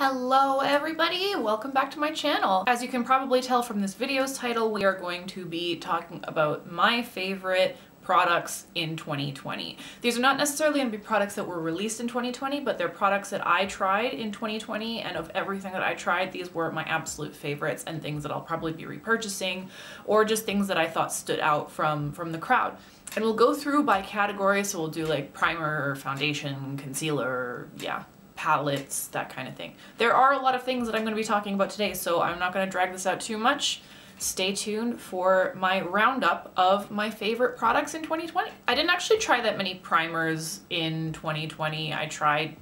Hello everybody, welcome back to my channel. As you can probably tell from this video's title, we are going to be talking about my favorite products in 2020. These are not necessarily going to be products that were released in 2020, but they're products that I tried in 2020, and of everything that I tried, these were my absolute favorites and things that I'll probably be repurchasing, or just things that I thought stood out from the crowd. And we'll go through by category, so we'll do like primer, foundation, concealer, yeah, palettes, that kind of thing. There are a lot of things that I'm going to be talking about today, so I'm not going to drag this out too much. Stay tuned for my roundup of my favorite products in 2020. I didn't actually try that many primers in 2020. I tried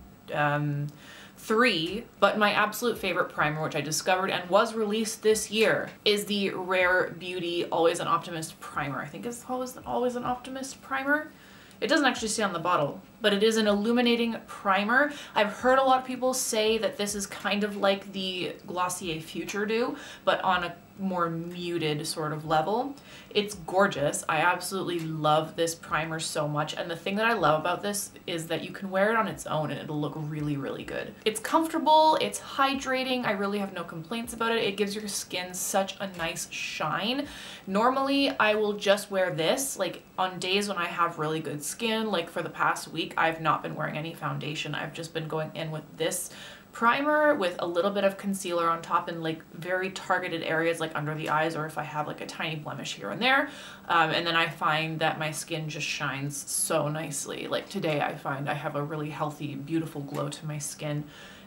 3, but my absolute favorite primer, which I discovered and was released this year, is the Rare Beauty Always an Optimist primer. I think it's always an Optimist primer. It doesn't actually say on the bottle, but it is an illuminating primer. I've heard a lot of people say that this is kind of like the Glossier Future Dew, but on a more muted sort of level. It's gorgeous. I absolutely love this primer so much, and the thing that I love about this is that you can wear it on its own and it'll look really, really good. It's comfortable, it's hydrating, I really have no complaints about it. It gives your skin such a nice shine. Normally, I will just wear this, like on days when I have really good skin, like for the past week, I've not been wearing any foundation. I've just been going in with this primer with a little bit of concealer on top in like very targeted areas like under the eyes, or if I have like a tiny blemish here and there. And then I find that my skin just shines so nicely. Like today I find I have a really healthy, beautiful glow to my skin,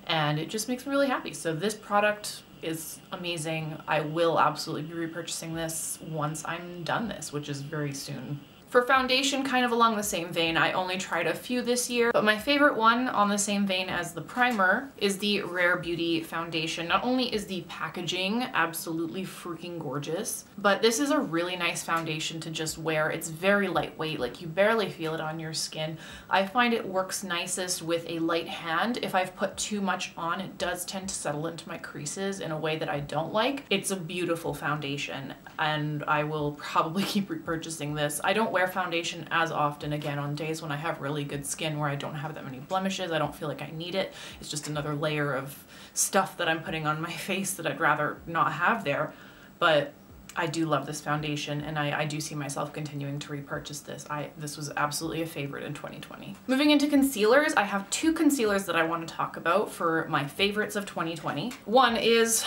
and it just makes me really happy. So this product is amazing. I will absolutely be repurchasing this once I'm done this, which is very soon. For foundation, kind of along the same vein, I only tried a few this year, but my favorite one on the same vein as the primer is the Rare Beauty foundation. Not only is the packaging absolutely freaking gorgeous, but this is a really nice foundation to just wear. It's very lightweight, like you barely feel it on your skin. I find it works nicest with a light hand. If I've put too much on, it does tend to settle into my creases in a way that I don't like. It's a beautiful foundation, and I will probably keep repurchasing this. I don't wear foundation as often, again, on days when I have really good skin where I don't have that many blemishes. I don't feel like I need it. It's just another layer of stuff that I'm putting on my face that I'd rather not have there. But I do love this foundation, and I do see myself continuing to repurchase this. This was absolutely a favorite in 2020. Moving into concealers, I have 2 concealers that I want to talk about for my favorites of 2020. One is,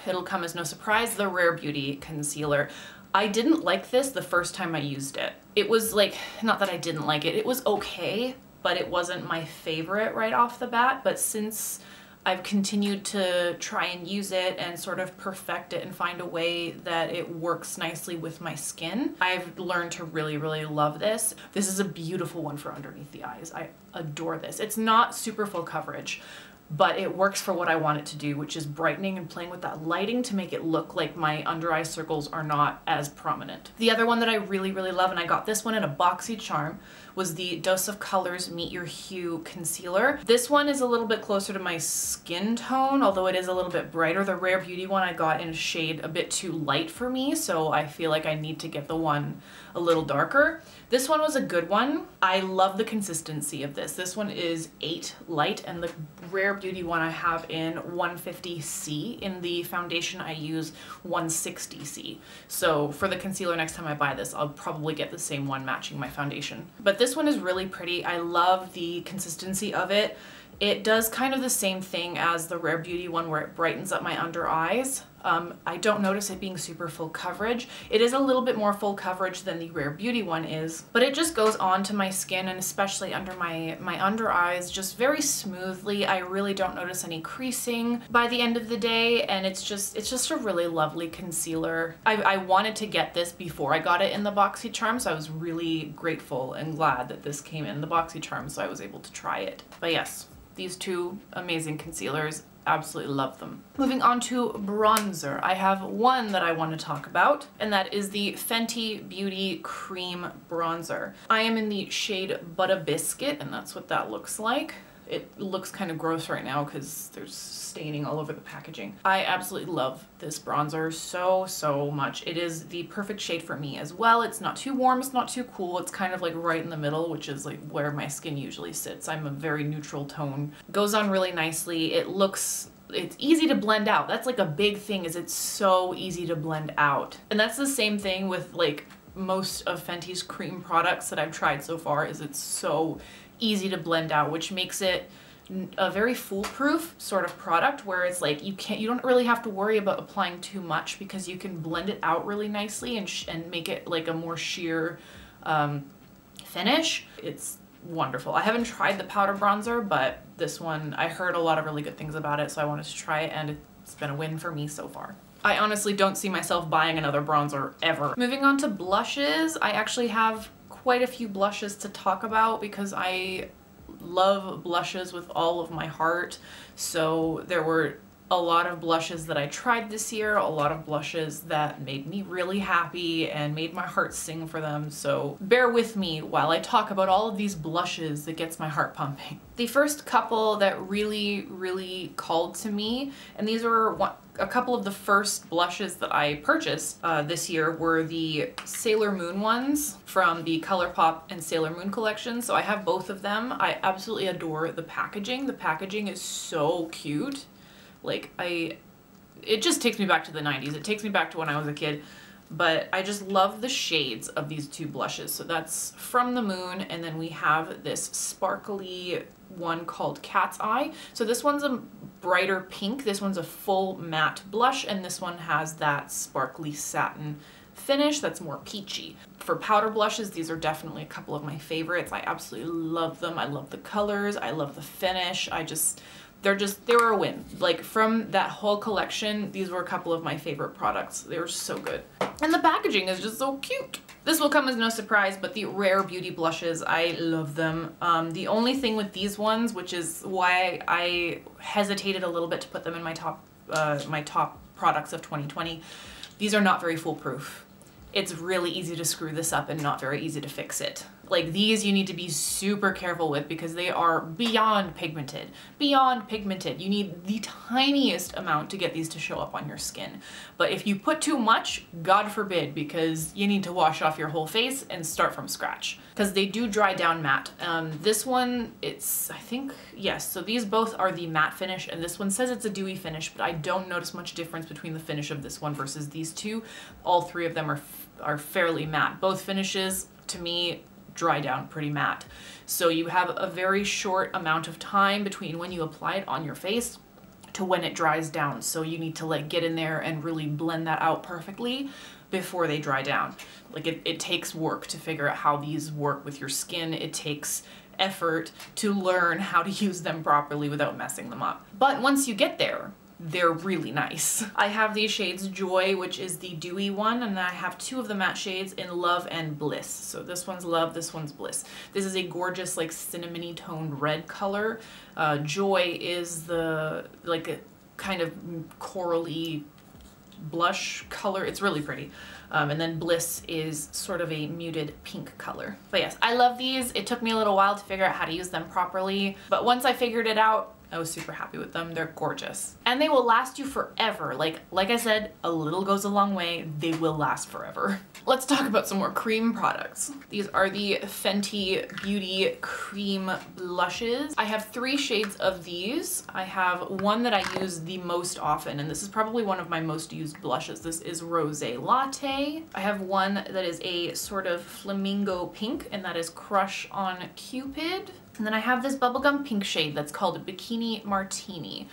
it'll come as no surprise, the Rare Beauty concealer. I didn't like this the first time I used it. It was like, not that I didn't like it, it was okay, but it wasn't my favorite right off the bat. But since I've continued to try and use it and sort of perfect it and find a way that it works nicely with my skin, I've learned to really, really love this. This is a beautiful one for underneath the eyes. I adore this. It's not super full coverage, but it works for what I want it to do, which is brightening and playing with that lighting to make it look like my under eye circles are not as prominent. The other one that I really, really love, and I got this one in a boxy charm, was the Dose of Colors Meet Your Hue concealer. This one is a little bit closer to my skin tone, although it is a little bit brighter. The Rare Beauty one I got in a shade a bit too light for me, so I feel like I need to get the one a little darker. This one was a good one. I love the consistency of this. This one is 8 light, and the Rare Beauty one I have in 150C. In the foundation I use 160C. So for the concealer, next time I buy this, I'll probably get the same one matching my foundation. But this one is really pretty. I love the consistency of it. It does kind of the same thing as the Rare Beauty one where it brightens up my under eyes. I don't notice it being super full coverage. It is a little bit more full coverage than the Rare Beauty one is, but it just goes onto my skin, and especially under my under eyes, just very smoothly. I really don't notice any creasing by the end of the day, and it's just a really lovely concealer. I wanted to get this before I got it in the boxy charm, so I was really grateful and glad that this came in the boxy charm so I was able to try it. But yes, these 2 amazing concealers, absolutely love them. Moving on to bronzer, I have one that I want to talk about, and that is the Fenty Beauty Cream Bronzer. I am in the shade Butta Biscuit, and that's what that looks like. It looks kind of gross right now because there's staining all over the packaging. I absolutely love this bronzer so much. It is the perfect shade for me as well. It's not too warm, it's not too cool. It's kind of like right in the middle, which is like where my skin usually sits. I'm a very neutral tone. Goes on really nicely. It looks it's easy to blend out. That's like a big thing, is it's so easy to blend out. And that's the same thing with like most of Fenty's cream products that I've tried so far, is it's so easy to blend out, which makes it a very foolproof sort of product, where it's like you don't really have to worry about applying too much, because you can blend it out really nicely and make it like a more sheer finish. It's wonderful. I haven't tried the powder bronzer, but this one, I heard a lot of really good things about it, so I wanted to try it, and it's been a win for me so far. I honestly don't see myself buying another bronzer ever. Moving on to blushes, I actually have quite a few blushes to talk about because I love blushes with all of my heart. So there were a lot of blushes that I tried this year, a lot of blushes that made me really happy and made my heart sing for them. So bear with me while I talk about all of these blushes that gets my heart pumping. The first couple that really called to me, and these were a couple of the first blushes that I purchased this year, were the Sailor Moon ones from the Colourpop and Sailor Moon collection. So I have both of them. I absolutely adore the packaging. The packaging is so cute. Like, it just takes me back to the 90s. It takes me back to when I was a kid. But I just love the shades of these two blushes. So that's From the Moon, and then we have this sparkly one called Cat's Eye. So this one's a brighter pink. This one's a full matte blush, and this one has that sparkly satin finish that's more peachy. For powder blushes, these are definitely a couple of my favorites. I absolutely love them. I love the colors. I love the finish. They were a win. Like, from that whole collection, these were a couple of my favorite products. They were so good. And the packaging is just so cute. This will come as no surprise, but the Rare Beauty blushes, I love them. The only thing with these ones, which is why I hesitated a little bit to put them in my top products of 2020, these are not very foolproof. It's really easy to screw this up and not very easy to fix it. Like, these you need to be super careful with because they are beyond pigmented. Beyond pigmented. You need the tiniest amount to get these to show up on your skin. But if you put too much, God forbid, because you need to wash off your whole face and start from scratch. Because they do dry down matte. This one, I think, yes, so these both are the matte finish, and this one says it's a dewy finish, but I don't notice much difference between the finish of this one versus these two. All three of them are fairly matte. Both finishes, to me, dry down pretty matte. So you have a very short amount of time between when you apply it on your face to when it dries down. So you need to like get in there and really blend that out perfectly before they dry down. Like, it takes work to figure out how these work with your skin. It takes effort to learn how to use them properly without messing them up. But once you get there, they're really nice. I have these shades Joy, which is the dewy one, and then I have two of the matte shades in Love and Bliss. So this one's Love, this one's Bliss. This is a gorgeous, like, cinnamony toned red color. Joy is like a kind of corally blush color. It's really pretty. And then Bliss is sort of a muted pink color. But yes, I love these. It took me a little while to figure out how to use them properly, but once I figured it out, I was super happy with them. They're gorgeous. And they will last you forever. Like I said, a little goes a long way. They will last forever. Let's talk about some more cream products. These are the Fenty Beauty Cream Blushes. I have 3 shades of these. I have one that I use the most often, and this is probably one of my most used blushes. This is Rosé Latte. I have one that is a sort of flamingo pink, and that is Crush on Cupid. And then I have this bubblegum pink shade that's called Bikini Martini.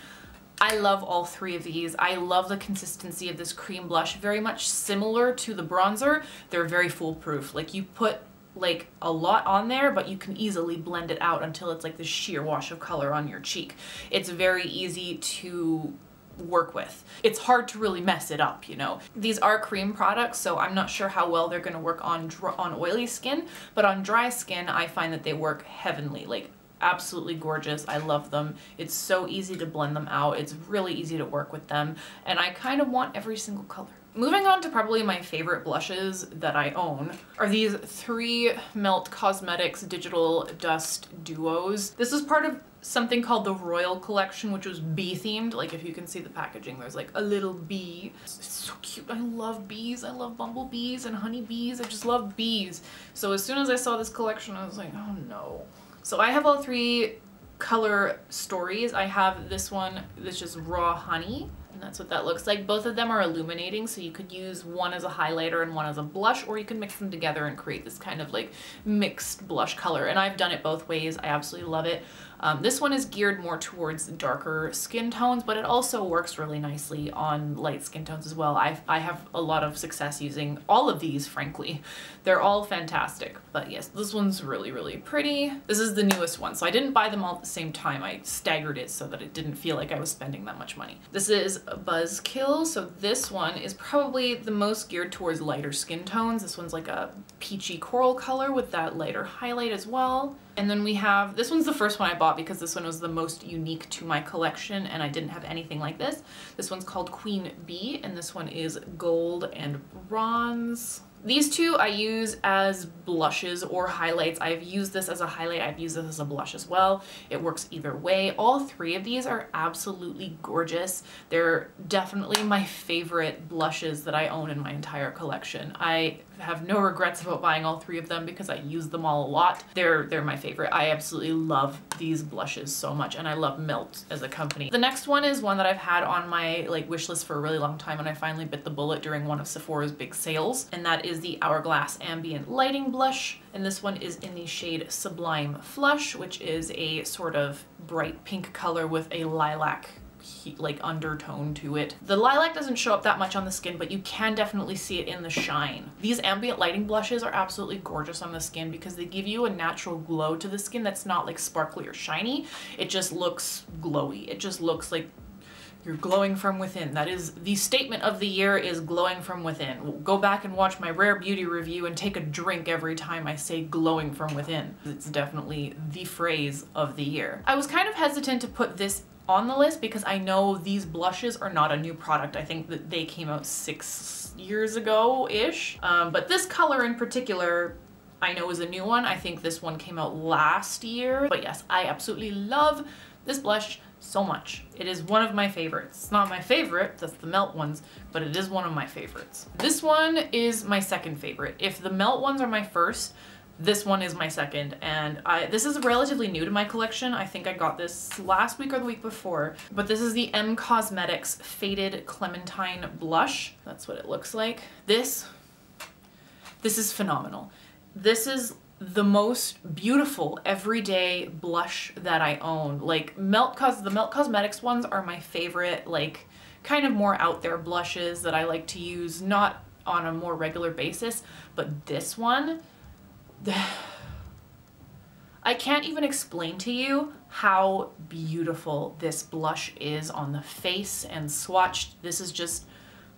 I love all 3 of these. I love the consistency of this cream blush. Very much similar to the bronzer. They're very foolproof. Like, you put like a lot on there, but you can easily blend it out until it's like this sheer wash of color on your cheek. It's very easy to work with. It's hard to really mess it up, you know. These are cream products, so I'm not sure how well they're going to work on oily skin, but on dry skin I find that they work heavenly. Like, absolutely gorgeous. I love them. It's so easy to blend them out. It's really easy to work with them, and I kind of want every single color. Moving on to probably my favorite blushes that I own are these 3 Melt Cosmetics Digital Dust Duos. This is part of something called the Royal Collection, which was bee themed. Like, if you can see the packaging, there's like a little bee. It's so cute. I love bees. I love bumblebees and honeybees. I just love bees. So as soon as I saw this collection, I was like, oh no. So I have all 3 color stories, I have this one that's just raw honey. That's what that looks like. Both of them are illuminating, so you could use one as a highlighter and one as a blush, or you can mix them together and create this kind of like mixed blush color. And I've done it both ways. I absolutely love it. This one is geared more towards darker skin tones, but it also works really nicely on light skin tones as well. I have a lot of success using all of these, frankly. They're all fantastic. But yes, this one's really, really pretty. This is the newest one, so I didn't buy them all at the same time. I staggered it so that it didn't feel like I was spending that much money. This is Buzzkill, so this one is probably the most geared towards lighter skin tones. This one's like a peachy coral color with that lighter highlight as well. And then we have, this one's the first one I bought because this one was the most unique to my collection and I didn't have anything like this. This one's called Queen Bee and this one is gold and bronze. These two I use as blushes or highlights. I've used this as a highlight, I've used this as a blush as well. It works either way. All three of these are absolutely gorgeous. They're definitely my favorite blushes that I own in my entire collection. I have no regrets about buying all three of them because I use them all a lot. They're my favorite. I absolutely love these blushes so much and I love Melt as a company. The next one is one that I've had on my like wish list for a really long time and I finally bit the bullet during one of Sephora's big sales, and that is the Hourglass Ambient Lighting Blush, and this one is in the shade Sublime Flush, which is a sort of bright pink color with a lilac like undertone to it. The lilac doesn't show up that much on the skin, but you can definitely see it in the shine. These ambient lighting blushes are absolutely gorgeous on the skin because they give you a natural glow to the skin that's not like sparkly or shiny. It just looks glowy. It just looks like you're glowing from within. That is the statement of the year, is glowing from within. Go back and watch my Rare Beauty review and take a drink every time I say glowing from within. It's definitely the phrase of the year. I was kind of hesitant to put this on the list because I know these blushes are not a new product. I think that they came out 6 years ago-ish. But this color in particular, I know is a new one. I think this one came out last year. But yes, I absolutely love this blush so much. It is one of my favorites. It's not my favorite, that's the Melt ones, but it is one of my favorites. This one is my second favorite. If the Melt ones are my first, this one is my second, and this is relatively new to my collection. I think I got this last week or the week before, but this is the M Cosmetics Faded Clementine Blush. That's what it looks like. This is phenomenal. This is the most beautiful everyday blush that I own. Like the Melt Cosmetics ones are my favorite, like kind of more out there blushes that I like to use, not on a more regular basis, but this one, I can't even explain to you how beautiful this blush is on the face and swatched. This is just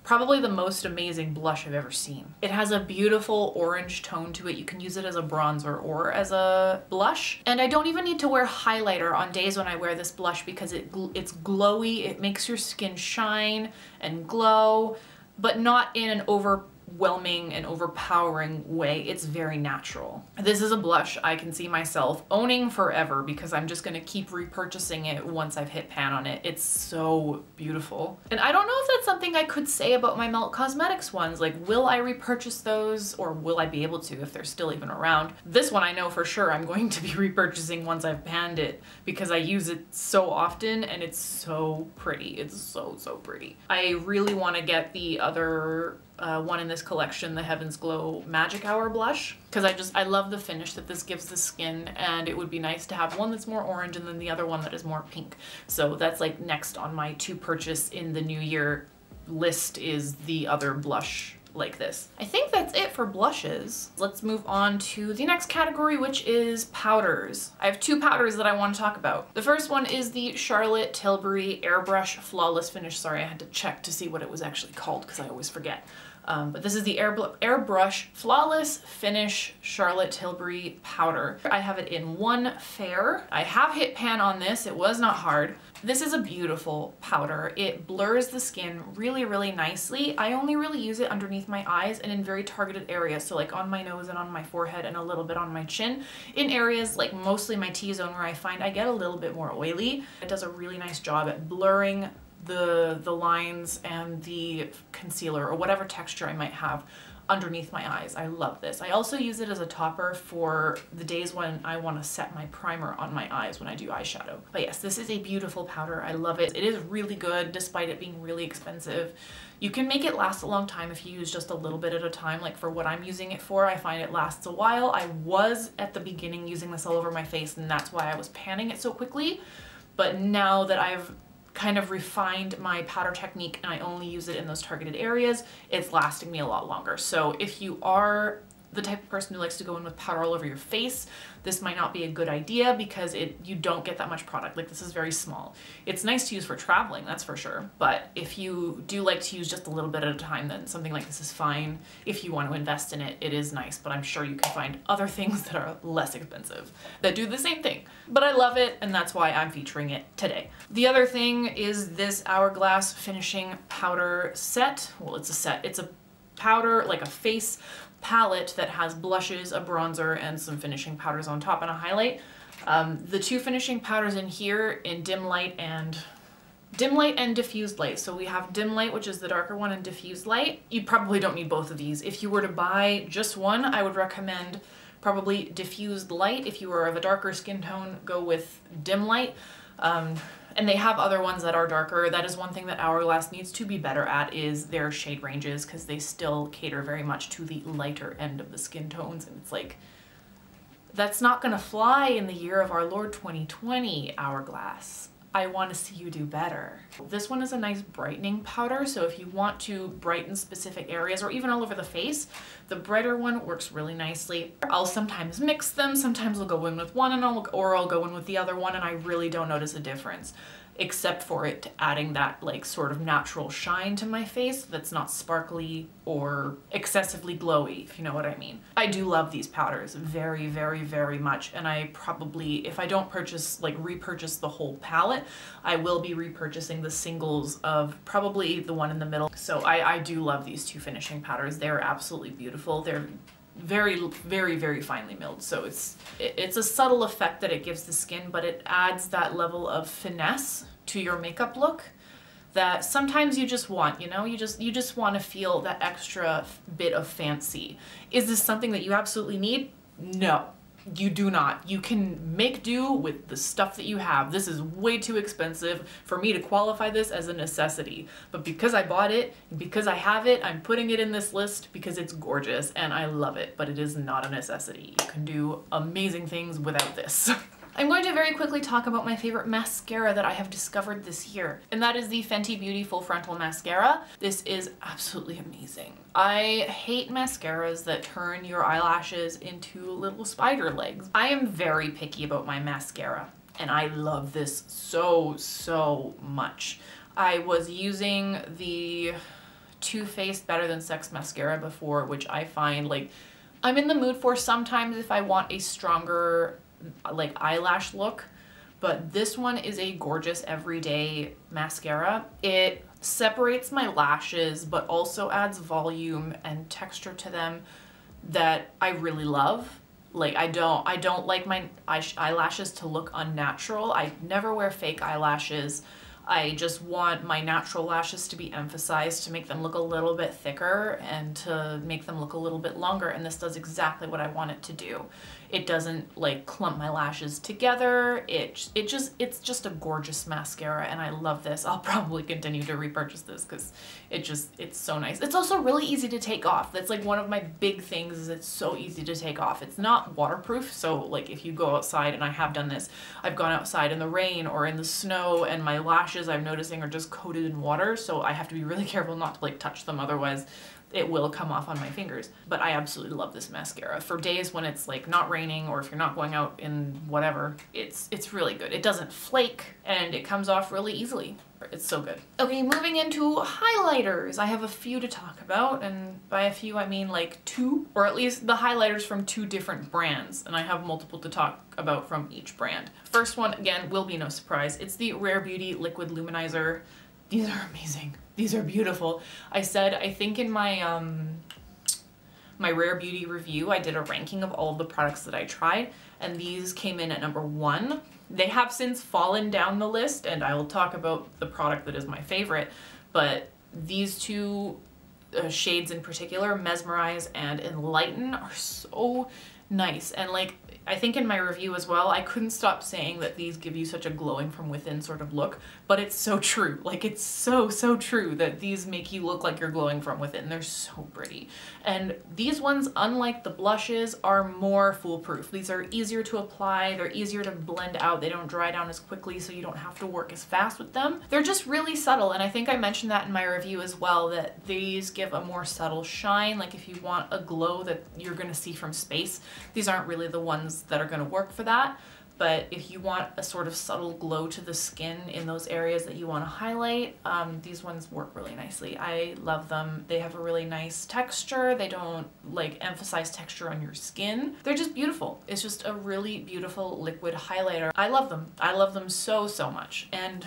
probably the most amazing blush I've ever seen. It has a beautiful orange tone to it. You can use it as a bronzer or as a blush. And I don't even need to wear highlighter on days when I wear this blush because it's glowy. It makes your skin shine and glow, but not in an overwhelming and overpowering way. It's very natural. This is a blush I can see myself owning forever because I'm just gonna keep repurchasing it once I've hit pan on it. It's so beautiful. And I don't know if that's something I could say about my Melt Cosmetics ones. Like, will I repurchase those or will I be able to if they're still even around? This one I know for sure I'm going to be repurchasing once I've panned it because I use it so often and it's so pretty. It's so, so pretty. I really want to get the other one in this collection, the Heaven's Glow Magic Hour blush, because I love the finish that this gives the skin, and it would be nice to have one that's more orange and then the other one that is more pink. So that's like next on my to purchase in the new year list is the other blush like this. I think that's it for blushes. Let's move on to the next category, which is powders. I have two powders that I want to talk about. The first one is the Charlotte Tilbury Airbrush Flawless Finish. Sorry, I had to check to see what it was actually called because I always forget. But this is the Airbrush Flawless Finish Charlotte Tilbury powder. I have it in one fair. I have hit pan on this. It was not hard. This is a beautiful powder. It blurs the skin really, really nicely. I only really use it underneath my eyes and in very targeted areas. So like on my nose and on my forehead and a little bit on my chin. In areas like mostly my T-zone where I find I get a little bit more oily. It does a really nice job at blurring the lines and the concealer or whatever texture I might have underneath my eyes. I love this. I also use it as a topper for the days when I want to set my primer on my eyes when I do eyeshadow. But yes, this is a beautiful powder. I love it. It is really good despite it being really expensive. You can make it last a long time if you use just a little bit at a time. Like for what I'm using it for, I find it lasts a while. I was at the beginning using this all over my face, and that's why I was panning it so quickly. But now that I've kind of refined my powder technique and I only use it in those targeted areas, it's lasting me a lot longer. So if you are the type of person who likes to go in with powder all over your face, this might not be a good idea because you don't get that much product. Like, this is very small. It's nice to use for traveling, that's for sure. But if you do like to use just a little bit at a time, then something like this is fine. If you want to invest in it, it is nice, but I'm sure you can find other things that are less expensive that do the same thing. But I love it, and that's why I'm featuring it today. The other thing is this Hourglass finishing powder set. Well, it's a set. It's a powder, like a face palette that has blushes, a bronzer, and some finishing powders on top and a highlight. The two finishing powders in here in dim light and diffused light. So we have dim light, which is the darker one, and diffused light. You probably don't need both of these. If you were to buy just one, I would recommend probably diffused light. If you are of a darker skin tone, go with dim light. And they have other ones that are darker. That is one thing that Hourglass needs to be better at, is their shade ranges, because they still cater very much to the lighter end of the skin tones. And it's like, that's not gonna fly in the year of our Lord 2020, Hourglass. I want to see you do better. This one is a nice brightening powder, so if you want to brighten specific areas or even all over the face, the brighter one works really nicely. I'll sometimes mix them, sometimes I'll go in with one and I'll go in with the other one, and I really don't notice a difference, except for it adding that like sort of natural shine to my face that's not sparkly or excessively glowy, if you know what I mean. I do love these powders very, very, very much, and I probably, if I don't repurchase the whole palette, I will be repurchasing the singles of probably the one in the middle. So I do love these two finishing powders. They're absolutely beautiful. They're very, very, very finely milled. So it's a subtle effect that it gives the skin, but it adds that level of finesse to your makeup look that sometimes you just want, you know, you just want to feel that extra bit of fancy. Is this something that you absolutely need? No, you do not. You can make do with the stuff that you have. This is way too expensive for me to qualify this as a necessity. But because I bought it, and because I have it, I'm putting it in this list because it's gorgeous and I love it, but it is not a necessity. You can do amazing things without this. I'm going to very quickly talk about my favorite mascara that I have discovered this year, and that is the Fenty Beauty Full Frontal Mascara. This is absolutely amazing. I hate mascaras that turn your eyelashes into little spider legs. I am very picky about my mascara, and I love this so, so much. I was using the Too Faced Better Than Sex mascara before, which I find like I'm in the mood for sometimes if I want a stronger like eyelash look, but this one is a gorgeous everyday mascara. It separates my lashes but also adds volume and texture to them that I really love. Like I don't like my eyelashes to look unnatural. I never wear fake eyelashes. I just want my natural lashes to be emphasized, to make them look a little bit thicker and to make them look a little bit longer, and this does exactly what I want it to do. It doesn't like clump my lashes together. It's just a gorgeous mascara, and I love this. I'll probably continue to repurchase this because it's so nice. It's also really easy to take off. That's like one of my big things, is it's so easy to take off. It's not waterproof, so like if you go outside, and I have done this, I've gone outside in the rain or in the snow and my lashes I'm noticing are just coated in water, so I have to be really careful not to like touch them, otherwise it will come off on my fingers. But I absolutely love this mascara. For days when it's like not raining or if you're not going out in whatever, it's really good. It doesn't flake and it comes off really easily. It's so good. Okay, moving into highlighters. I have a few to talk about, and by a few I mean like two, or at least the highlighters from two different brands, and I have multiple to talk about from each brand. First one, again, will be no surprise. It's the Rare Beauty Liquid Luminizer. These are amazing. These are beautiful. I said, I think in my my Rare Beauty review, I did a ranking of all of the products that I tried, and these came in at #1. They have since fallen down the list, and I will talk about the product that is my favorite, but these two shades in particular, Mesmerize and Enlighten, are so nice. And like, I think in my review as well, I couldn't stop saying that these give you such a glowing from within sort of look, but it's so true. Like, it's so true that these make you look like you're glowing from within. They're so pretty. And these ones, unlike the blushes, are more foolproof. These are easier to apply, they're easier to blend out, they don't dry down as quickly, so you don't have to work as fast with them. They're just really subtle, and I think I mentioned that in my review as well, that these give a more subtle shine. Like, if you want a glow that you're gonna see from space, these aren't really the ones that are going to work for that. But if you want a sort of subtle glow to the skin in those areas that you want to highlight, these ones work really nicely. I love them. They have a really nice texture. They don't like emphasize texture on your skin. They're just beautiful. It's just a really beautiful liquid highlighter. I love them. I love them so much. And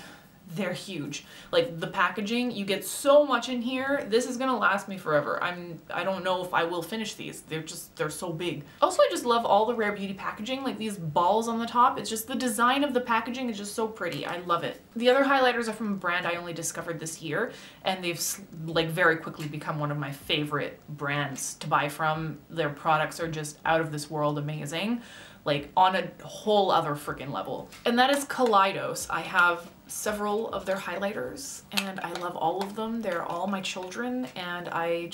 they're huge. Like, the packaging, you get so much in here. This is gonna last me forever. I don't know if I will finish these. They're so big. Also, I just love all the Rare Beauty packaging, like these balls on the top. It's just the design of the packaging is just so pretty. I love it. The other highlighters are from a brand I only discovered this year, and they've like very quickly become one of my favorite brands to buy from. Their products are just out of this world amazing, like on a whole other freaking level. And that is Kaleidos. I have several of their highlighters and I love all of them. They're all my children and I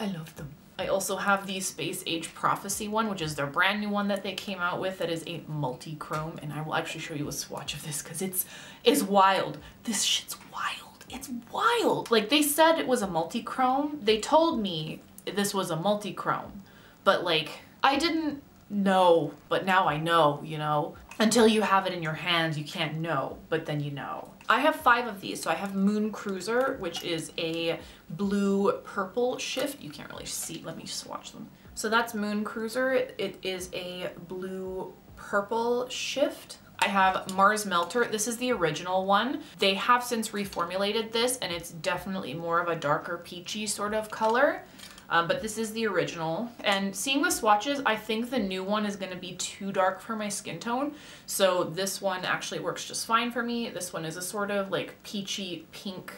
love them. I also have the Space Age Prophecy one, which is their brand new one that they came out with that is a multi-chrome, and I will actually show you a swatch of this because it's wild. This shit's wild. It's wild. Like, they said it was a multi-chrome. They told me this was a multi-chrome, but like, I didn't know, but now I know, you know? Until you have it in your hands, you can't know, but then you know. I have 5 of these. So I have Moon Cruiser, which is a blue purple shift. You can't really see, let me swatch them. So that's Moon Cruiser. It is a blue purple shift. I have Mars Melter. This is the original one. They have since reformulated this and it's definitely more of a darker peachy sort of color. But this is the original. And seeing the swatches, I think the new one is gonna be too dark for my skin tone. So this one actually works just fine for me. This one is a sort of like peachy pink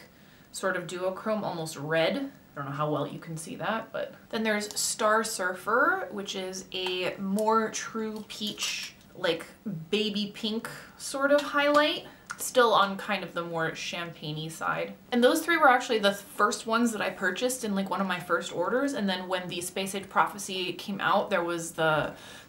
sort of duochrome, almost red. I don't know how well you can see that, but. Then there's Star Surfer, which is a more true peach, like baby pink sort of highlight. Still on kind of the more champagne-y side. And those 3 were actually the first ones that I purchased in like one of my first orders. And then when the Space Age Prophecy came out, there was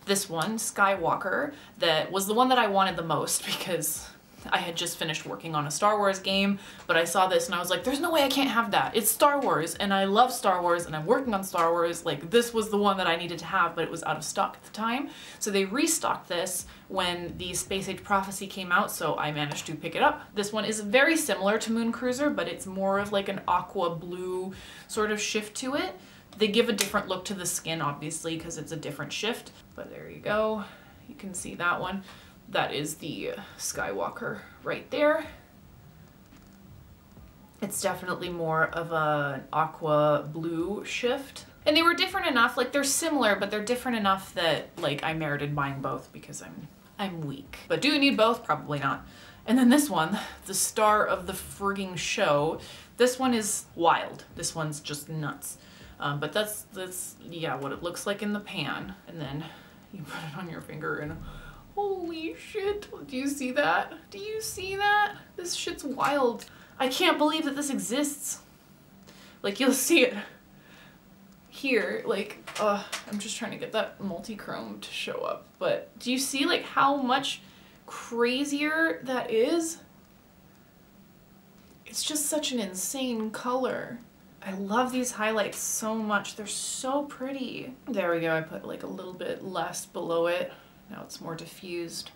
this one, Skywalker, that was the one that I wanted the most because I had just finished working on a Star Wars game, but I saw this and I was like, there's no way I can't have that. It's Star Wars and I love Star Wars and I'm working on Star Wars. Like, this was the one that I needed to have, but it was out of stock at the time. So they restocked this when the Space Age Prophecy came out, so I managed to pick it up. This one is very similar to Moon Cruiser, but it's more of like an aqua blue sort of shift to it. They give a different look to the skin, obviously, because it's a different shift, but there you go. You can see that one. That is the Skywalker right there. It's definitely more of an aqua blue shift. And they were different enough, like they're similar, but they're different enough that like I merited buying both because I'm weak. But do you need both? Probably not. And then this one, the star of the frigging show. This one is wild. This one's just nuts. But that's yeah, what it looks like in the pan. And then you put it on your finger and holy shit, do you see that? Do you see that? This shit's wild. I can't believe that this exists. Like, you'll see it here, like, I'm just trying to get that multi-chrome to show up. But do you see like how much crazier that is? It's just such an insane color. I love these highlights so much. They're so pretty. There we go, I put like a little bit less below it. Now it's more diffused.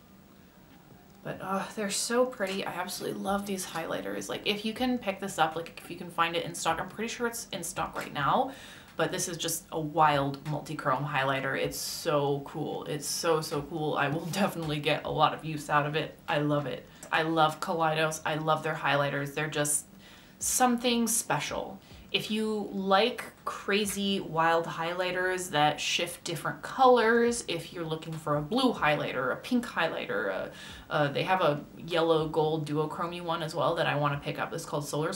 But they're so pretty. I absolutely love these highlighters. Like, if you can pick this up, like if you can find it in stock, I'm pretty sure it's in stock right now, but this is just a wild multi-chrome highlighter. It's so cool. It's so cool. I will definitely get a lot of use out of it. I love it. I love Kaleidos. I love their highlighters. They're just something special. If you like crazy wild highlighters that shift different colors. If you're looking for a blue highlighter, a pink highlighter, they have a yellow gold duochromy one as well that I want to pick up. It's called Solar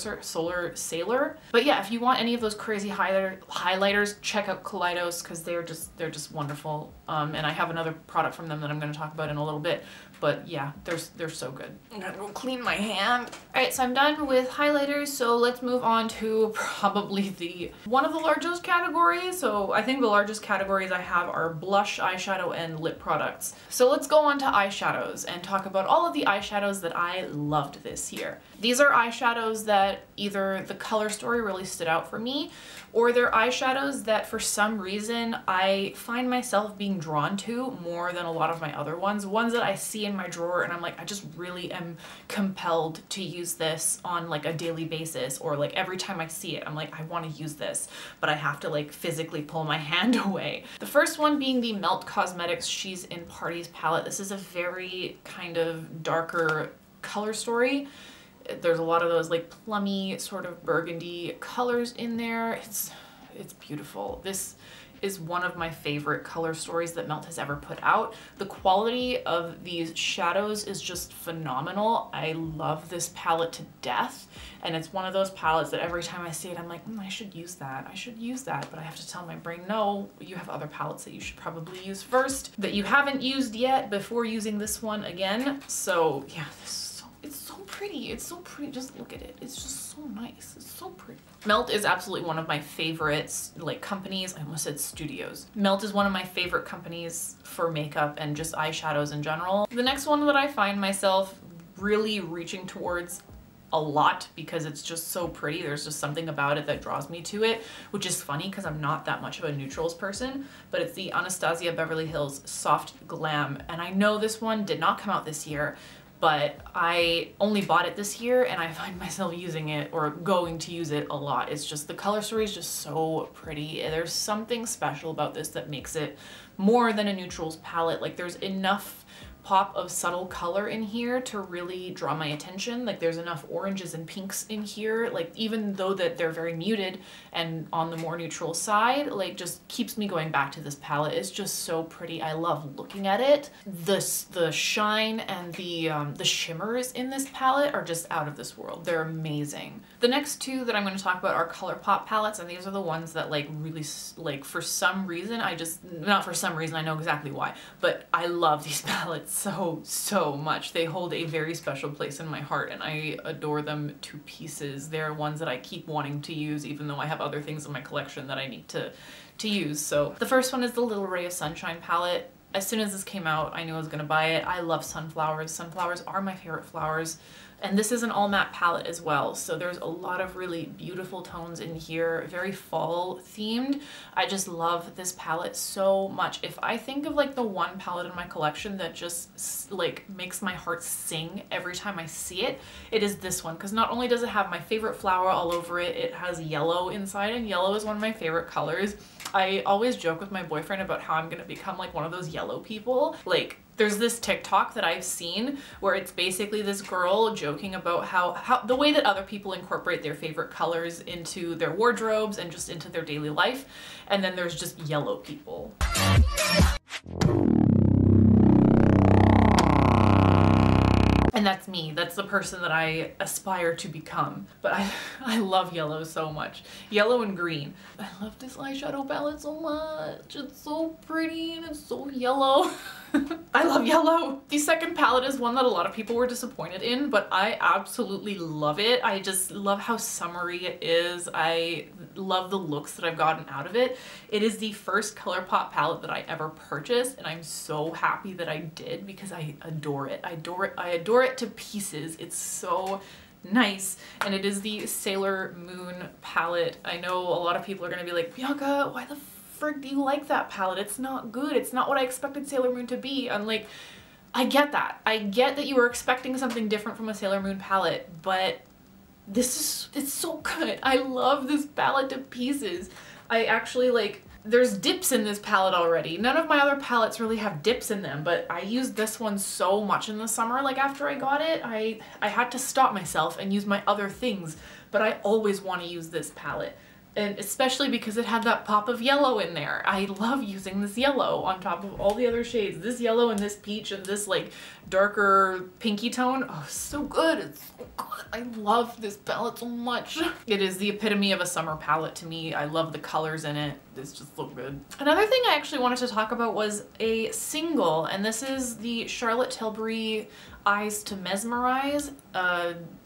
Sailor. But yeah, if you want any of those crazy highlighters, check out Kaleidos because they're just wonderful. And I have another product from them that I'm going to talk about in a little bit. But yeah, they're so good. I'm gonna go clean my hand. All right, so I'm done with highlighters. So let's move on to probably one of the largest categories. So I think the largest categories I have are blush, eyeshadow, and lip products. So let's go on to eyeshadows and talk about all of the eyeshadows that I loved this year. These are eyeshadows that either the color story really stood out for me, or they're eyeshadows that for some reason I find myself being drawn to more than a lot of my other ones. Ones that I see in my drawer and I'm like, I just really am compelled to use this on like a daily basis, or like every time I see it, I'm like, I want to use this, but I have to like physically pull my hand away. The first one being the Melt Cosmetics She's in Parties palette. This is a very kind of darker color story. There's a lot of those like plummy sort of burgundy colors in there. It's beautiful. This is one of my favorite color stories that Melt has ever put out. The quality of these shadows is just phenomenal. I love this palette to death, and it's one of those palettes that every time I see it, I'm like, I should use that. I should use that, but I have to tell my brain, no, you have other palettes that you should probably use first that you haven't used yet before using this one again. So yeah, it's so pretty. It's so pretty. Just look at it. It's just so nice. It's so pretty. Melt is absolutely one of my favorites, like companies. I almost said studios. Melt is one of my favorite companies for makeup and just eyeshadows in general. The next one that I find myself really reaching towards a lot because it's just so pretty. There's just something about it that draws me to it, which is funny because I'm not that much of a neutrals person, but it's the Anastasia Beverly Hills Soft Glam. And I know this one did not come out this year, but I only bought it this year and I find myself using it or going to use it a lot. It's just, the color story is just so pretty. There's something special about this that makes it more than a neutrals palette. Like there's enough pop of subtle color in here to really draw my attention. Like there's enough oranges and pinks in here, like even though that they're very muted and on the more neutral side, like just keeps me going back to this palette. It's just so pretty. I love looking at it. The shine and the shimmers in this palette are just out of this world. They're amazing. The next two that I'm going to talk about are Colourpop palettes, and these are the ones that like really, like for some reason, not for some reason, I know exactly why, but I love these palettes so much. They hold a very special place in my heart and I adore them to pieces. They're ones that I keep wanting to use even though I have other things in my collection that I need to use. So the first one is the Little Ray of Sunshine palette. As soon as this came out, I knew I was gonna buy it. I love sunflowers. Sunflowers are my favorite flowers. And this is an all matte palette as well. So there's a lot of really beautiful tones in here, very fall themed. I just love this palette so much. If I think of like the one palette in my collection that just like makes my heart sing every time I see it, it is this one. Because not only does it have my favorite flower all over it, it has yellow inside, and yellow is one of my favorite colors. I always joke with my boyfriend about how I'm gonna become like one of those yellow people. Like there's this TikTok that I've seen where it's basically this girl joking about how the way that other people incorporate their favorite colors into their wardrobes and just into their daily life. And then there's just yellow people. And that's me. That's the person that I aspire to become. But I love yellow so much. Yellow and green. I love this eyeshadow palette so much. It's so pretty and it's so yellow. I love yellow. The second palette is one that a lot of people were disappointed in, but I absolutely love it. I just love how summery it is. I love the looks that I've gotten out of it. It is the first Colourpop palette that I ever purchased, and I'm so happy that I did because I adore it. I adore it to pieces. It's so nice. And it is the Sailor Moon palette. I know a lot of people are gonna be like, Bianca, why the frick do you like that palette? It's not good. It's not what I expected Sailor Moon to be. I'm like, I get that. I get that you were expecting something different from a Sailor Moon palette, but it's so good. I love this palette to pieces. I actually like, there's dips in this palette already. None of my other palettes really have dips in them, but I used this one so much in the summer. Like after I got it, I had to stop myself and use my other things, but I always want to use this palette. And especially because it had that pop of yellow in there. I love using this yellow on top of all the other shades. This yellow and this peach and this like darker pinky tone. Oh, so good. It's so good. I love this palette so much. It is the epitome of a summer palette to me. I love the colors in it. It's just so good. Another thing I actually wanted to talk about was a single, and this is the Charlotte Tilbury Eyes to Mesmerize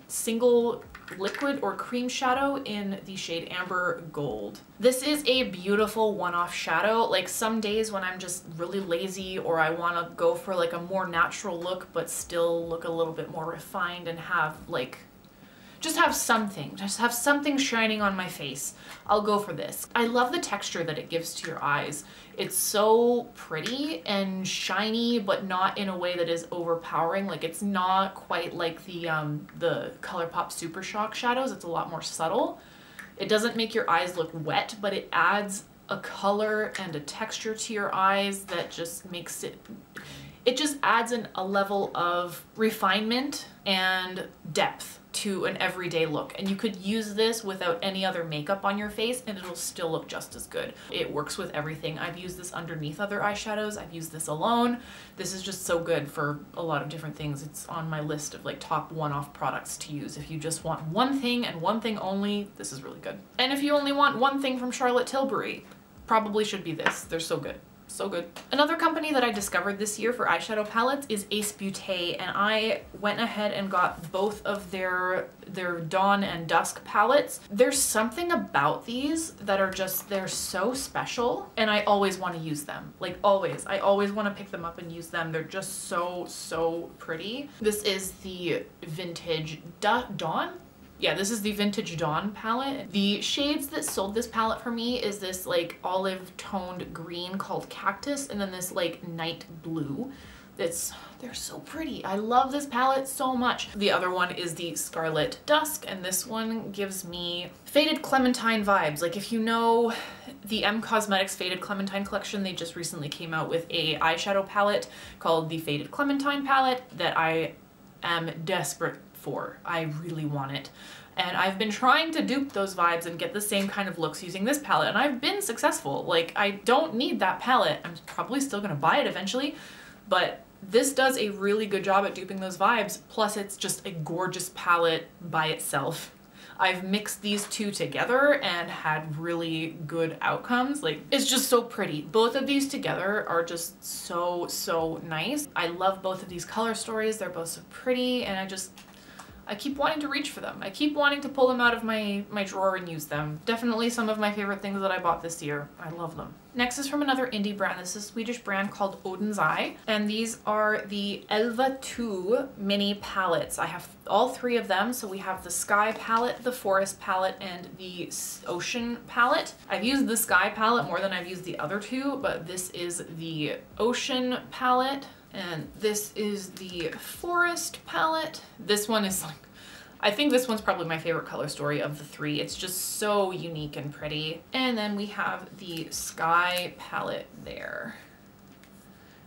single liquid or cream shadow in the shade Amber Gold. This is a beautiful one-off shadow. Like some days when I'm just really lazy or I want to go for like a more natural look but still look a little bit more refined and have like just have something shining on my face, I'll go for this. I love the texture that it gives to your eyes. It's so pretty and shiny, but not in a way that is overpowering. Like it's not quite like the Colourpop Super Shock shadows. It's a lot more subtle. It doesn't make your eyes look wet, but it adds a color and a texture to your eyes that just makes it just adds a level of refinement and depth to an everyday look. And you could use this without any other makeup on your face and it'll still look just as good. It works with everything. I've used this underneath other eyeshadows. I've used this alone. This is just so good for a lot of different things. It's on my list of like top one-off products to use. If you just want one thing and one thing only, this is really good. And if you only want one thing from Charlotte Tilbury, probably should be this. They're so good. So good. Another company that I discovered this year for eyeshadow palettes is Ace Beauté, and I went ahead and got both of their Dawn and Dusk palettes. There's something about these that are just, they're so special, and I always want to use them. Like always. I always want to pick them up and use them. They're just so pretty. This is the Vintage Dawn? Yeah, this is the Vintage Dawn palette. The shades that sold this palette for me is this like olive toned green called Cactus, and then this like night blue. They're so pretty. I love this palette so much. The other one is the Scarlet Dusk, and this one gives me Faded Clementine vibes. Like if you know the M Cosmetics Faded Clementine collection, they just recently came out with a eyeshadow palette called the Faded Clementine palette that I am desperate for. I really want it. And I've been trying to dupe those vibes and get the same kind of looks using this palette, and I've been successful. Like, I don't need that palette. I'm probably still gonna buy it eventually, but this does a really good job at duping those vibes, plus it's just a gorgeous palette by itself. I've mixed these two together and had really good outcomes. Like, it's just so pretty. Both of these together are just so nice. I love both of these color stories. They're both so pretty, and I keep wanting to reach for them. I keep wanting to pull them out of my drawer and use them. Definitely some of my favorite things that I bought this year. I love them. Next is from another indie brand. This is a Swedish brand called Odin's Eye, and these are the Elva 2 mini palettes. I have all three of them. So we have the Sky palette, the Forest palette, and the Ocean palette. I've used the Sky palette more than I've used the other two, but this is the Ocean palette. And this is the Forest palette. This one is like, I think this one's probably my favorite color story of the three. It's just so unique and pretty. And then we have the Sky palette there.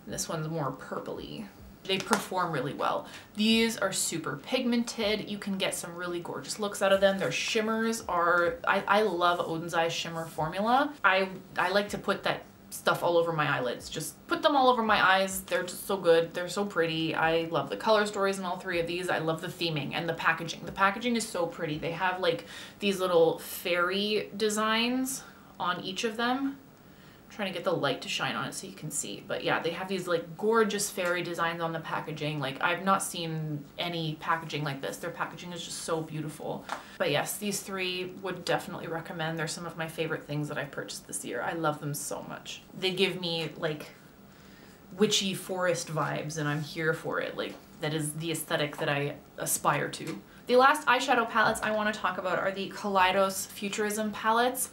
And this one's more purpley. They perform really well. These are super pigmented. You can get some really gorgeous looks out of them. Their shimmers are, I love Odin's Eye shimmer formula. I like to put that stuff all over my eyelids. Just put them all over my eyes. They're just so good. They're so pretty. I love the color stories in all three of these. I love the theming and the packaging. The packaging is so pretty. They have like these little fairy designs on each of them. I'm trying to get the light to shine on it so you can see. But yeah, they have these like gorgeous fairy designs on the packaging. Like, I've not seen any packaging like this. Their packaging is just so beautiful. But yes, these three would definitely recommend. They're some of my favorite things that I've purchased this year. I love them so much. They give me like witchy forest vibes, and I'm here for it. Like, that is the aesthetic that I aspire to. The last eyeshadow palettes I want to talk about are the Kaleidos Futurism palettes.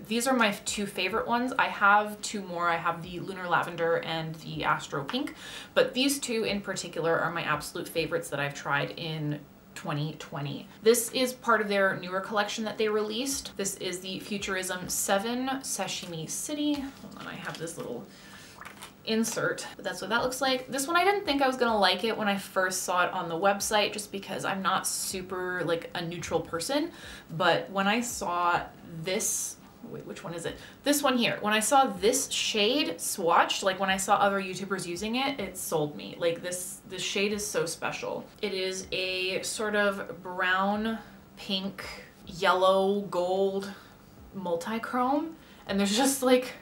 These are my two favorite ones. I have two more. I have the Lunar Lavender and the Astro Pink, but these two in particular are my absolute favorites that I've tried in 2020. This is part of their newer collection that they released. This is the Futurism 7 Sashimi City. Hold on, I have this little insert, but that's what that looks like. This one, I didn't think I was gonna like it when I first saw it on the website, just because I'm not super like a neutral person. But when I saw this, wait, which one is it? This one here. When I saw this shade swatched, like when I saw other YouTubers using it, it sold me. Like this shade is so special. It is a sort of brown, pink, yellow, gold multi-chrome, and there's just like,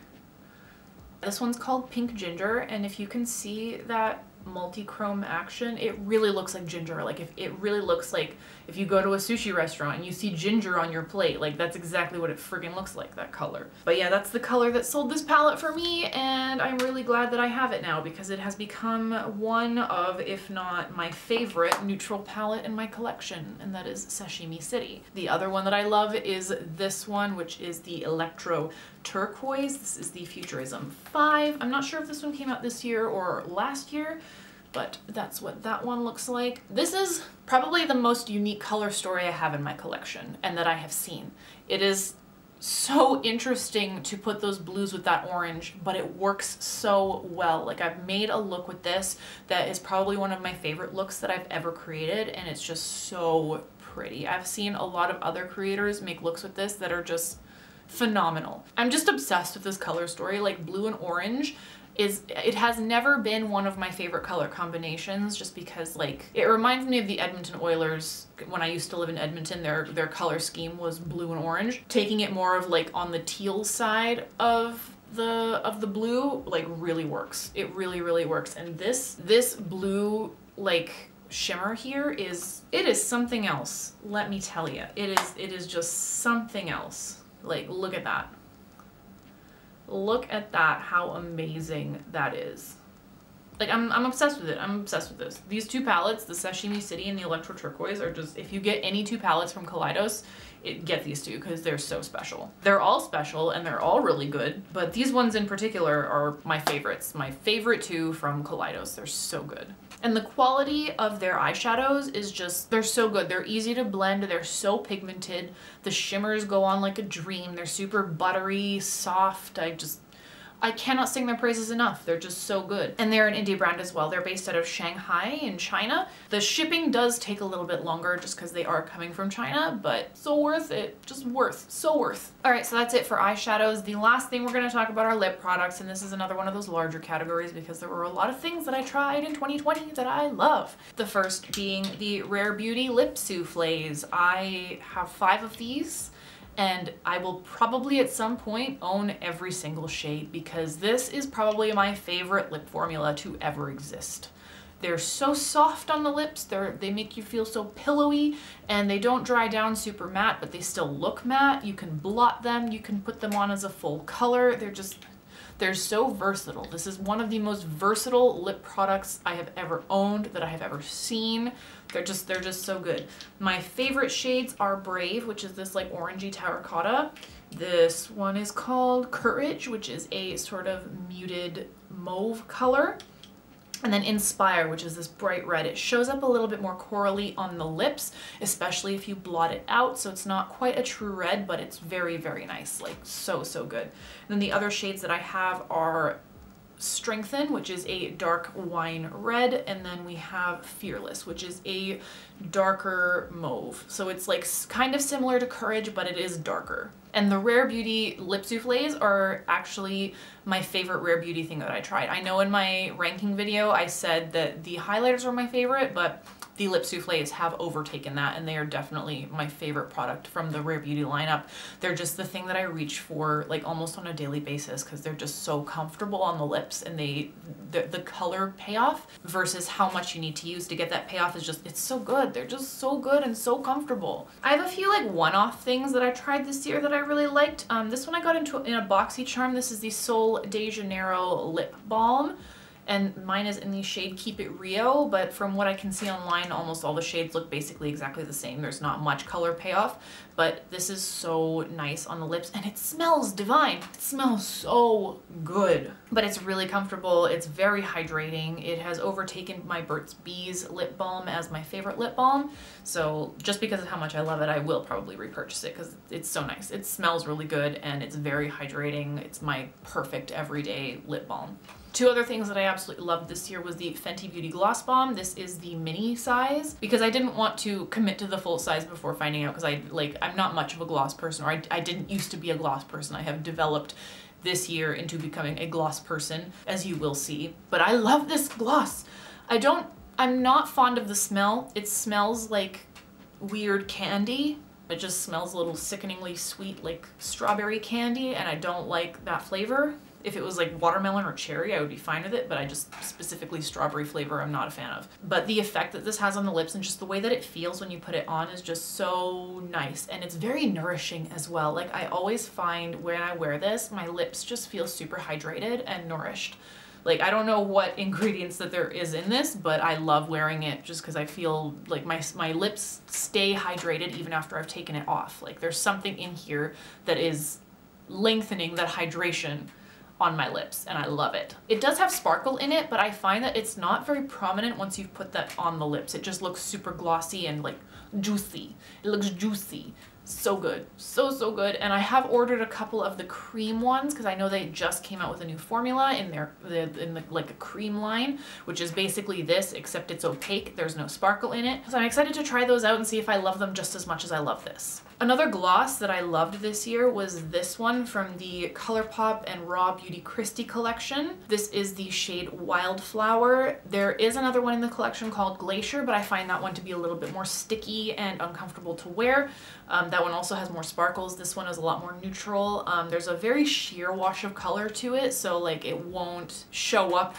this one's called Pink Ginger, and if you can see that multi-chrome action, it really looks like ginger. Like if it really looks like if you go to a sushi restaurant and you see ginger on your plate, like that's exactly what it friggin' looks like, that color. But yeah, that's the color that sold this palette for me, and I'm really glad that I have it now because it has become one of, if not my favorite, neutral palette in my collection, and that is Sashimi City. The other one that I love is this one, which is the Electro Turquoise. This is the Futurism 5. I'm not sure if this one came out this year or last year, but that's what that one looks like. This is probably the most unique color story I have in my collection and that I have seen. It is so interesting to put those blues with that orange, but it works so well. Like I've made a look with this that is probably one of my favorite looks that I've ever created, and it's just so pretty. I've seen a lot of other creators make looks with this that are just phenomenal. I'm just obsessed with this color story. Like blue and orange it has never been one of my favorite color combinations, just because like it reminds me of the Edmonton Oilers. When I used to live in Edmonton, their color scheme was blue and orange. Taking it more of like on the teal side of the blue like really works. It really works. And this blue like shimmer here is something else. Let me tell you, it is just something else. Like look at that. Look at that, how amazing that is. Like I'm obsessed with it. I'm obsessed with this. These two palettes, the Sashimi City and the Electro Turquoise, are just, if you get any two palettes from Kaleidos, get these two because they're so special. They're all special and they're all really good, but these ones in particular are my favorites. My favorite two from Kaleidos. They're so good. And the quality of their eyeshadows is just, they're so good. They're easy to blend. They're so pigmented. The shimmers go on like a dream. They're super buttery, soft. I cannot sing their praises enough. They're just so good. And they're an indie brand as well. They're based out of Shanghai in China. The shipping does take a little bit longer just because they are coming from China, but so worth it. Just worth. So worth. All right, so that's it for eyeshadows. The last thing we're going to talk about are lip products, and this is another one of those larger categories because there were a lot of things that I tried in 2020 that I love. The first being the Rare Beauty Lip Soufflés. I have 5 of these, and I will probably at some point own every single shade because this is probably my favorite lip formula to ever exist. They're so soft on the lips, they make you feel so pillowy, and they don't dry down super matte, but they still look matte. You can blot them, you can put them on as a full color. They're so versatile. This is one of the most versatile lip products I have ever owned, that I have ever seen. They're just so good. My favorite shades are Brave, which is this like orangey terracotta. This one is called Courage, which is a sort of muted mauve color. And then Inspire, which is this bright red. It shows up a little bit more corally on the lips, especially if you blot it out. So it's not quite a true red, but it's very nice. Like so good. And then the other shades that I have are Strengthen, which is a dark wine red, and then we have Fearless, which is a darker mauve. So it's like kind of similar to Courage, but it is darker. And the Rare Beauty Lip Soufflés are actually my favorite Rare Beauty thing that I tried. I know in my ranking video I said that the highlighters were my favorite, but the lip soufflés have overtaken that, and they are definitely my favorite product from the Rare Beauty lineup. They're just the thing that I reach for like almost on a daily basis because they're just so comfortable on the lips, and the color payoff versus how much you need to use to get that payoff is just, it's so good. They're just so good and so comfortable. I have a few like one-off things that I tried this year that I really liked. This one I got into in a BoxyCharm. This is the Sol de Janeiro Lip Balm. And mine is in the shade Keep It Rio, but from what I can see online, almost all the shades look basically exactly the same. There's not much color payoff, but this is so nice on the lips, and it smells divine. It smells so good, but it's really comfortable. It's very hydrating. It has overtaken my Burt's Bees lip balm as my favorite lip balm. So just because of how much I love it, I will probably repurchase it because it's so nice. It smells really good, and it's very hydrating. It's my perfect everyday lip balm. Two other things that I absolutely loved this year was the Fenty Beauty Gloss Bomb. This is the mini size because I didn't want to commit to the full size before finding out, because I'm not much of a gloss person, or I didn't used to be a gloss person. I have developed this year into becoming a gloss person, as you will see. But I love this gloss. I'm not fond of the smell. It smells like weird candy. It just smells a little sickeningly sweet, like strawberry candy, and I don't like that flavor. If it was like watermelon or cherry, I would be fine with it, but I just specifically strawberry flavor I'm not a fan of. But the effect that this has on the lips and just the way that it feels when you put it on is just so nice, and it's very nourishing as well. Like, I always find when I wear this, my lips just feel super hydrated and nourished. Like, I don't know what ingredients that there is in this, but I love wearing it just because I feel like my lips stay hydrated even after I've taken it off. Like, there's something in here that is lengthening that hydration on my lips, and I love it. It does have sparkle in it, but I find that it's not very prominent once you've put that on the lips. It just looks super glossy and like juicy. It looks juicy. So good. So good. And I have ordered a couple of the cream ones because I know they just came out with a new formula in the like a cream line, which is basically this, except it's opaque. There's no sparkle in it. So I'm excited to try those out and see if I love them just as much as I love this. Another gloss that I loved this year was this one from the Colourpop and Raw Beauty Christie collection. This is the shade Wildflower. There is another one in the collection called Glacier, but I find that one to be a little bit more sticky and uncomfortable to wear. That one also has more sparkles. This one is a lot more neutral. There's a very sheer wash of color to it, so like it won't show up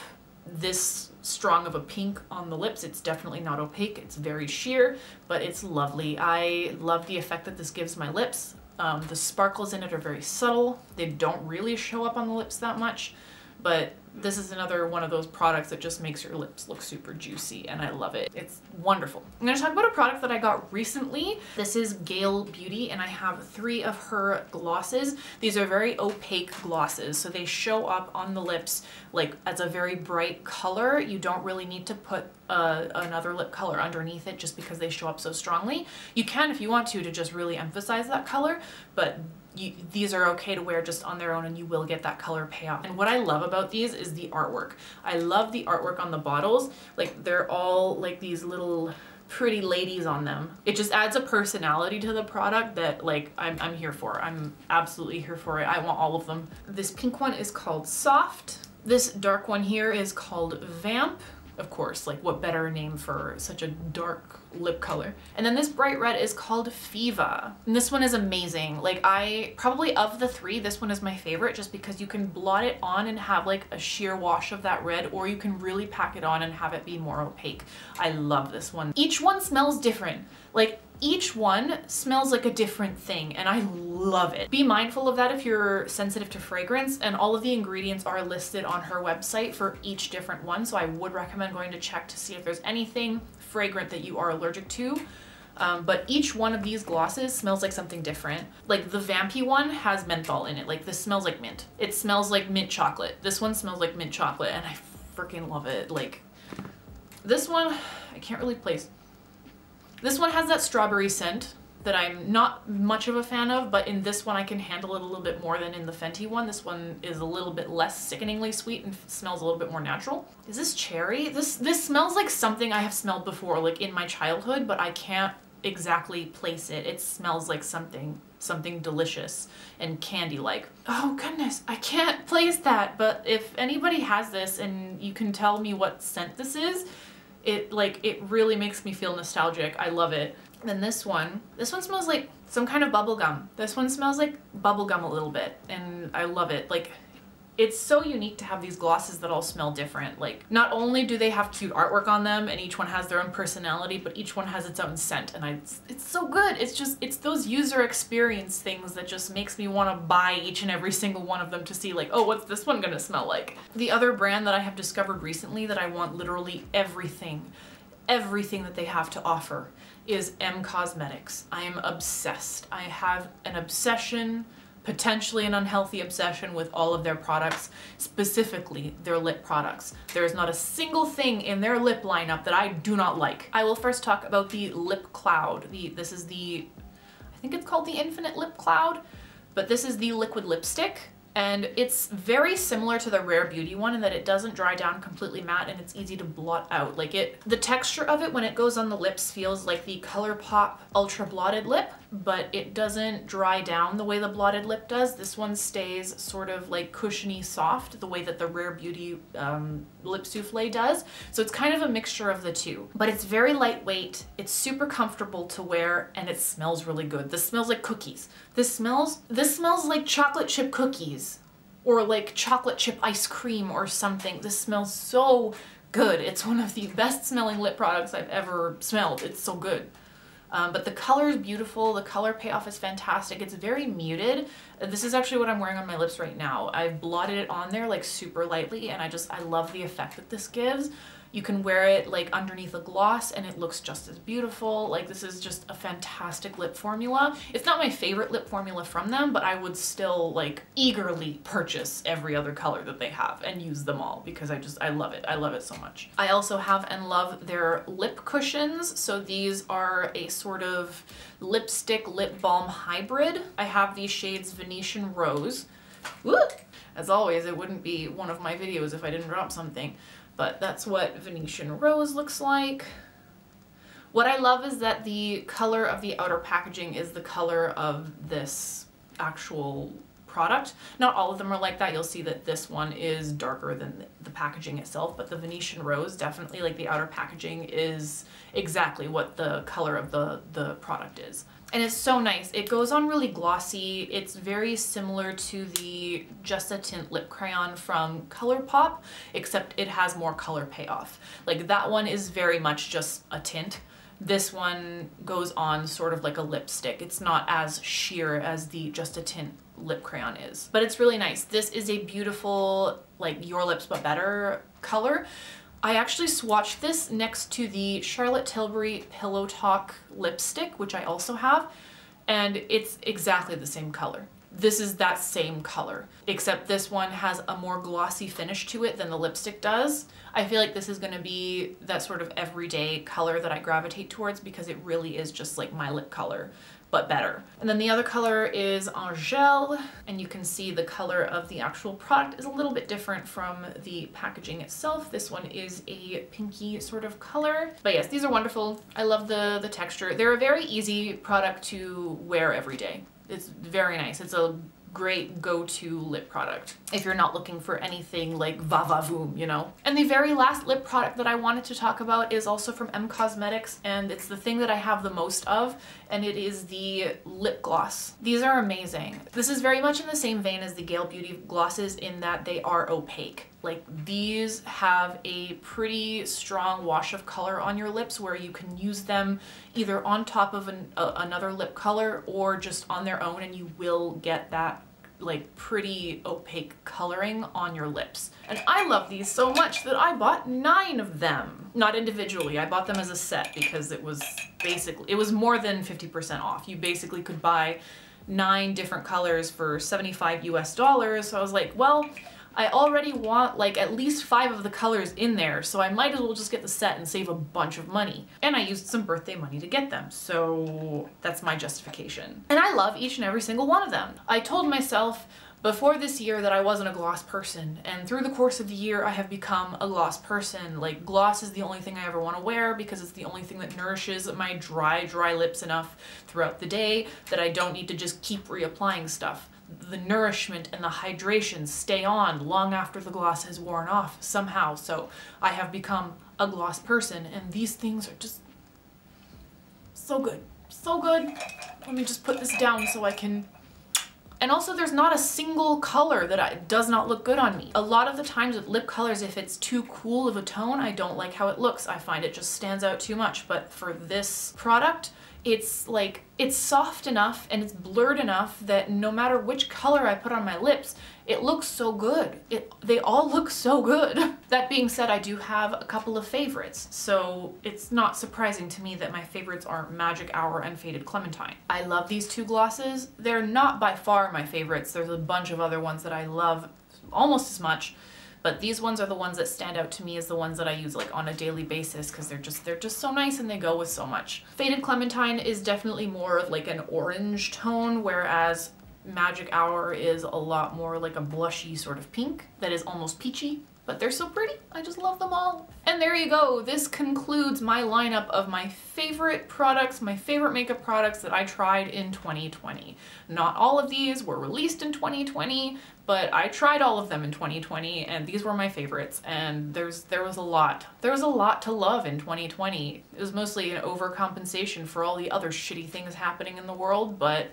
this strong of a pink on the lips. It's definitely not opaque. It's very sheer, but it's lovely. I love the effect that this gives my lips. The sparkles in it are very subtle. They don't really show up on the lips that much, but this is another one of those products that just makes your lips look super juicy, and I love it. It's wonderful. I'm gonna talk about a product that I got recently. This is Gale Beauty, and I have 3 of her glosses. These are very opaque glosses, so they show up on the lips like as a very bright color. You don't really need to put another lip color underneath it just because they show up so strongly. You can if you want to just really emphasize that color, but these are okay to wear just on their own, and you will get that color payoff. And what I love about these is the artwork. I love the artwork on the bottles. Like, they're all like these little pretty ladies on them. It just adds a personality to the product that like I'm here for. I'm absolutely here for it. I want all of them. This pink one is called Soft. This dark one here is called Vamp. Of course, like what better name for such a dark lip color. And then this bright red is called Fiva. And this one is amazing. Like, I probably, of the 3, this one is my favorite just because you can blot it on and have like a sheer wash of that red, or you can really pack it on and have it be more opaque. I love this one. Each one smells different. Like, each one smells like a different thing, and I love it. Be mindful of that if you're sensitive to fragrance, and all of the ingredients are listed on her website for each different one, so I would recommend going to check to see if there's anything fragrant that you are allergic to. But each one of these glosses smells like something different. Like, the Vampy one has menthol in it. Like, this smells like mint. It smells like mint chocolate. This one smells like mint chocolate, and I freaking love it. Like, this one, I can't really place. This one has that strawberry scent that I'm not much of a fan of, but in this one I can handle it a little bit more than in the Fenty one. This one is a little bit less sickeningly sweet and smells a little bit more natural. Is this cherry? This smells like something I have smelled before, like in my childhood, but I can't exactly place it. It smells like something delicious and candy-like. Oh goodness, I can't place that, but if anybody has this and you can tell me what scent this is, it really makes me feel nostalgic. I love it. Then this one smells like some kind of bubble gum. This one smells like bubble gum a little bit, and I love it. Like, it's so unique to have these glosses that all smell different. Like, not only do they have cute artwork on them and each one has their own personality, but each one has its own scent, and it's so good. It's those user experience things that just makes me want to buy each and every single one of them to see like, oh, what's this one gonna smell like? The other brand that I have discovered recently that I want literally everything that they have to offer is M Cosmetics. I am obsessed. I have an obsession, potentially an unhealthy obsession, with all of their products, specifically their lip products. There is not a single thing in their lip lineup that I do not like. I will first talk about the Lip Cloud. This is I think it's called the Infinite Lip Cloud, but this is the liquid lipstick. And it's very similar to the Rare Beauty one in that it doesn't dry down completely matte and it's easy to blot out. Like the texture of it when it goes on the lips feels like the Colourpop Ultra Blotted Lip, but it doesn't dry down the way the blotted lip does. This one stays sort of like cushiony soft, the way that the Rare Beauty lip souffle does. So it's kind of a mixture of the two, but it's very lightweight. It's super comfortable to wear and it smells really good. This smells like cookies. This smells like chocolate chip cookies or like chocolate chip ice cream or something. This smells so good. It's one of the best smelling lip products I've ever smelled. It's so good. But the color is beautiful. The color payoff is fantastic. It's very muted. This is actually what I'm wearing on my lips right now. I've blotted it on there like super lightly and I love the effect that this gives. You can wear it like underneath a gloss and it looks just as beautiful. Like this is just a fantastic lip formula. It's not my favorite lip formula from them, but I would still like eagerly purchase every other color that they have and use them all because I love it. I love it so much. I also have and love their lip cushions. So these are a sort of lipstick lip balm hybrid. I have these shades Venetian Rose. Woo! As always, it wouldn't be one of my videos if I didn't drop something. But that's what Venetian Rose looks like. What I love is that the color of the outer packaging is the color of this actual product. Not all of them are like that. You'll see that this one is darker than the packaging itself, but the Venetian Rose definitely, like the outer packaging is exactly what the color of the product is. And it's so nice. It goes on really glossy. It's very similar to the Just a Tint lip crayon from Colourpop, except it has more color payoff. Like that one is very much just a tint. This one goes on sort of like a lipstick. It's not as sheer as the Just a Tint lip crayon is, but it's really nice. This is a beautiful, like Your Lips But Better color. I actually swatched this next to the Charlotte Tilbury Pillow Talk lipstick, which I also have, and it's exactly the same color. This is that same color, except this one has a more glossy finish to it than the lipstick does. I feel like this is gonna be that sort of everyday color that I gravitate towards because it really is just like my lip color, but better. And then the other color is Angel, and you can see the color of the actual product is a little bit different from the packaging itself. This one is a pinky sort of color. But yes, these are wonderful. I love the texture. They're a very easy product to wear every day. It's very nice. It's a great go-to lip product if you're not looking for anything like va-va-voom, you know? And the very last lip product that I wanted to talk about is also from M Cosmetics, and it's the thing that I have the most of, and it is the lip gloss. These are amazing. This is very much in the same vein as the Gale Beauty glosses in that they are opaque. Like these have a pretty strong wash of color on your lips where you can use them either on top of another lip color or just on their own, and you will get that like pretty opaque coloring on your lips. And I love these so much that I bought 9 of them. Not individually, I bought them as a set because it was more than 50% off. You basically could buy 9 different colors for $75 US. So I was like, well, I already want like at least 5 of the colors in there, so I might as well just get the set and save a bunch of money. And I used some birthday money to get them, so that's my justification. And I love each and every single one of them. I told myself before this year that I wasn't a gloss person, and through the course of the year I have become a gloss person. Like gloss is the only thing I ever want to wear because it's the only thing that nourishes my dry lips enough throughout the day that I don't need to just keep reapplying stuff. The nourishment and the hydration stay on long after the gloss has worn off somehow. So I have become a gloss person, and these things are just so good. So good. Let me just put this down so I can... And also there's not a single color that does not look good on me. A lot of the times with lip colors, if it's too cool of a tone, I don't like how it looks. I find it just stands out too much. But for this product, it's like, it's soft enough and it's blurred enough that no matter which color I put on my lips, it looks so good. They all look so good. That being said, I do have a couple of favorites, so it's not surprising to me that my favorites are Magic Hour and Faded Clementine. I love these 2 glosses. They're not by far my favorites. There's a bunch of other ones that I love almost as much, but these ones are the ones that stand out to me as the ones that I use like on a daily basis because they're just so nice and they go with so much. Faded Clementine is definitely more of like an orange tone, whereas Magic Hour is a lot more like a blushy sort of pink that is almost peachy. But they're so pretty. I just love them all. And there you go. This concludes my lineup of my favorite products, my favorite makeup products that I tried in 2020. Not all of these were released in 2020, but I tried all of them in 2020 and these were my favorites. And there was a lot. There was a lot to love in 2020. It was mostly an overcompensation for all the other shitty things happening in the world, but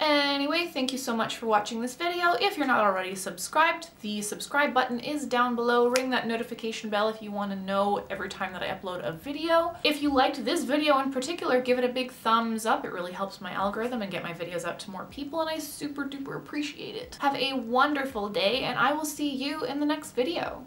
anyway, thank you so much for watching this video. If you're not already subscribed, the subscribe button is down below. Ring that notification bell if you want to know every time that I upload a video. If you liked this video in particular, give it a big thumbs up. It really helps my algorithm and get my videos out to more people, and I super duper appreciate it. Have a wonderful day, and I will see you in the next video.